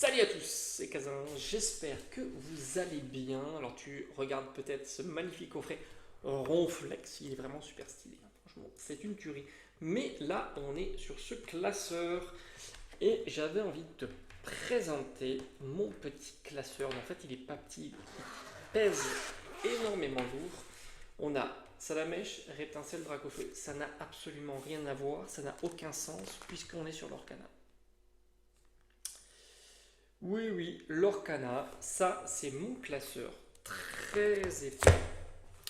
Salut à tous, c'est Kazan, j'espère que vous allez bien. Alors tu regardes peut-être ce magnifique coffret Ronflex, il est vraiment super stylé, hein. Franchement c'est une tuerie. Mais là on est sur ce classeur et j'avais envie de te présenter mon petit classeur. En fait il est pas petit, il pèse énormément lourd. On a Salamèche, Reptincelle, Dracofeu, ça n'a absolument rien à voir, ça n'a aucun sens puisqu'on est sur l'Orcana. Oui, oui, l'Orcana, ça c'est mon classeur très épais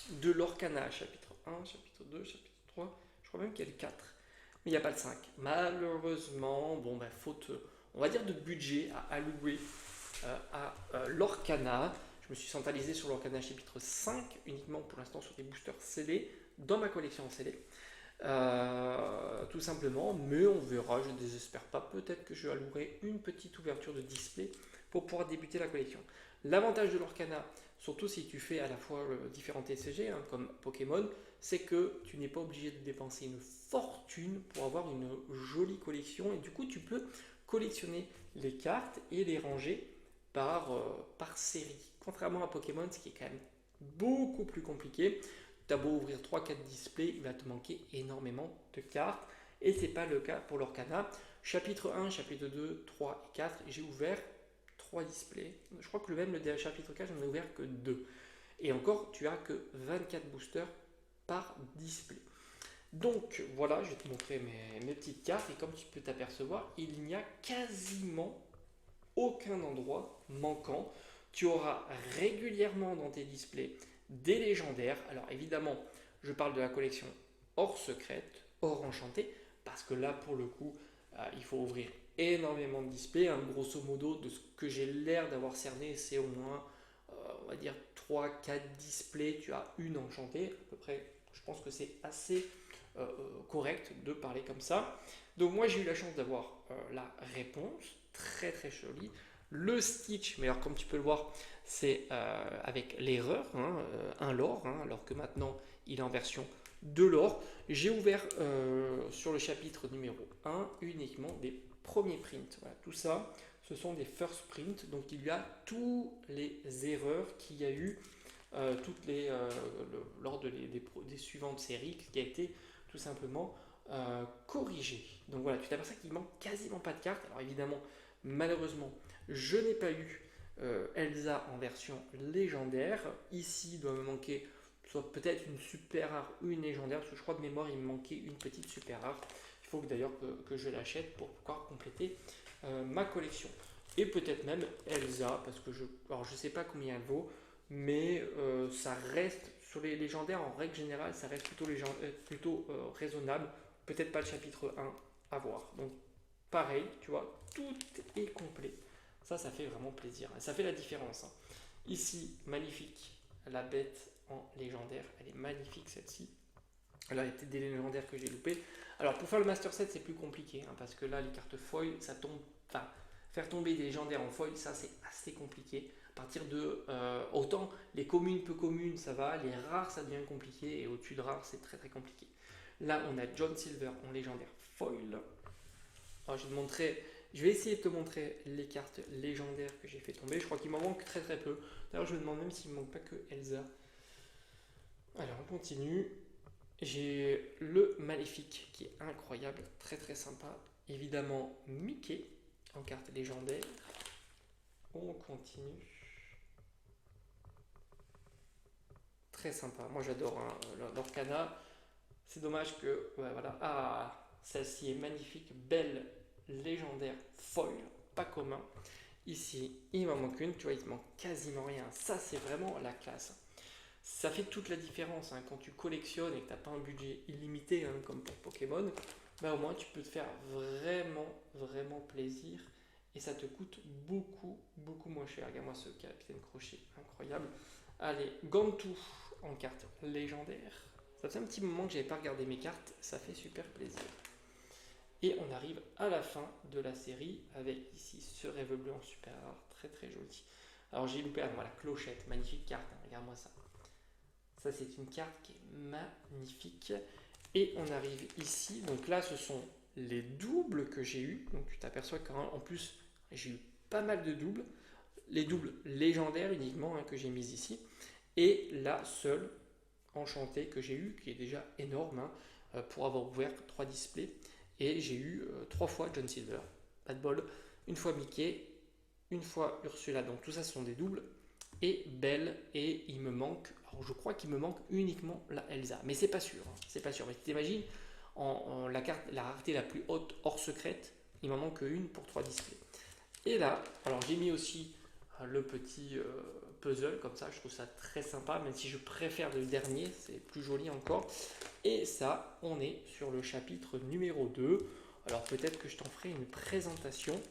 de l'Orcana, chapitre 1, chapitre 2, chapitre 3, je crois même qu'il y a le 4, mais il n'y a pas le 5. Malheureusement, bon ben faute, on va dire de budget à allouer à l'Orcana, je me suis centralisé sur l'Orcana chapitre 5 uniquement pour l'instant sur des boosters scellés dans ma collection scellée. Tout simplement, mais on verra, je ne désespère pas, peut-être que je allouerai une petite ouverture de display pour pouvoir débuter la collection. L'avantage de l'Orcana, surtout si tu fais à la fois différents TCG, hein, comme Pokémon, c'est que tu n'es pas obligé de dépenser une fortune pour avoir une jolie collection, et du coup tu peux collectionner les cartes et les ranger par série. Contrairement à Pokémon, ce qui est quand même beaucoup plus compliqué. Tu as beau ouvrir 3-4 displays, il va te manquer énormément de cartes. Et ce n'est pas le cas pour l'Orcana. Chapitre 1, chapitre 2, 3 et 4, j'ai ouvert 3 displays. Je crois que même le chapitre 4, j'en ai ouvert que 2. Et encore, tu as que 24 boosters par display. Donc voilà, je vais te montrer mes petites cartes. Et comme tu peux t'apercevoir, il n'y a quasiment aucun endroit manquant. Tu auras régulièrement dans tes displays des légendaires. Alors évidemment, je parle de la collection hors secrète, hors enchantée, parce que là pour le coup, il faut ouvrir énormément de displays. Hein. Grosso modo, de ce que j'ai l'air d'avoir cerné, c'est au moins, on va dire, 3-4 displays. Tu as une enchantée, à peu près. Je pense que c'est assez correct de parler comme ça. Donc moi j'ai eu la chance d'avoir la réponse, très très jolie. Le Stitch, mais alors comme tu peux le voir, c'est avec l'erreur, hein, un lore, hein, alors que maintenant il est en version de lore. J'ai ouvert sur le chapitre numéro 1 uniquement des premiers prints. Voilà, tout ça, ce sont des first prints, donc il y a toutes les erreurs qu'il y a eu lors des suivantes séries qui a été tout simplement corrigé. Donc voilà, tu t'aperçois qu'il manque quasiment pas de cartes. Alors évidemment, malheureusement, je n'ai pas eu Elsa en version légendaire. Ici, il doit me manquer soit peut-être une super rare ou une légendaire, parce que je crois de mémoire, il me manquait une petite super rare. Il faut d'ailleurs que je l'achète pour pouvoir compléter ma collection. Et peut-être même Elsa, parce que alors je sais pas combien elle vaut, mais ça reste, sur les légendaires en règle générale, ça reste plutôt raisonnable. Peut-être pas le chapitre 1 à voir. Donc pareil, tu vois, tout est complet. Ça fait vraiment plaisir. Ça fait la différence. Hein. Ici, magnifique, la bête en légendaire. Elle est magnifique celle-ci. Elle a été des légendaires que j'ai loupé. Alors pour faire le Master Set, c'est plus compliqué. Hein, parce que là, les cartes foil, ça tombe. Enfin, faire tomber des légendaires en foil, ça c'est assez compliqué. À partir de. Autant les communes, peu communes, ça va. Les rares, ça devient compliqué. Et au-dessus de rares, c'est très très compliqué. Là, on a John Silver en légendaire foil. Alors, je vais essayer de te montrer les cartes légendaires que j'ai fait tomber. Je crois qu'il m'en manque très très peu. D'ailleurs, je me demande même s'il ne me manque pas que Elsa. Alors, on continue. J'ai le Maléfique qui est incroyable, très très sympa. Évidemment, Mickey en carte légendaire. On continue. Très sympa. Moi, j'adore hein, l'Orcana. C'est dommage que. Ouais, voilà. Ah, celle-ci est magnifique, belle, légendaire, foil, pas commun. Ici, il m'en manque une, tu vois, il te manque quasiment rien. Ça, c'est vraiment la classe. Ça fait toute la différence hein, quand tu collectionnes et que tu n'as pas un budget illimité hein, comme pour Pokémon. Bah, au moins, tu peux te faire vraiment, vraiment plaisir et ça te coûte beaucoup, beaucoup moins cher. Regarde-moi ce Capitaine Crochet, incroyable. Allez, Gantou en carte légendaire. Ça fait un petit moment que j'avais pas regardé mes cartes, ça fait super plaisir. Et on arrive à la fin de la série avec ici ce rêve bleu en super rare, très très joli. Alors j'ai loupé, voilà, clochette, magnifique carte, hein, regarde-moi ça. Ça c'est une carte qui est magnifique. Et on arrive ici, donc là ce sont les doubles que j'ai eu. Donc tu t'aperçois qu'en plus j'ai eu pas mal de doubles, les doubles légendaires uniquement que j'ai mis ici, et la seule enchantée que j'ai eue, qui est déjà énorme pour avoir ouvert 3 displays, et j'ai eu 3 fois John Silver, pas de bol, une fois Mickey, une fois Ursula, donc tout ça ce sont des doubles, et Belle, et il me manque, alors je crois qu'il me manque uniquement la Elsa, mais c'est pas sûr, c'est pas sûr, mais t'imagines, la rareté la plus haute hors secrète, il m'en manque une pour 3 displays. Et là, alors j'ai mis aussi le petit puzzle, comme ça je trouve ça très sympa, même si je préfère le dernier, c'est plus joli encore. Et ça, on est sur le chapitre numéro 2. Alors peut-être que je t'en ferai une présentation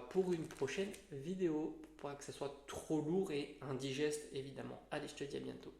pour une prochaine vidéo, pour pas que ça soit trop lourd et indigeste évidemment. Allez, je te dis à bientôt.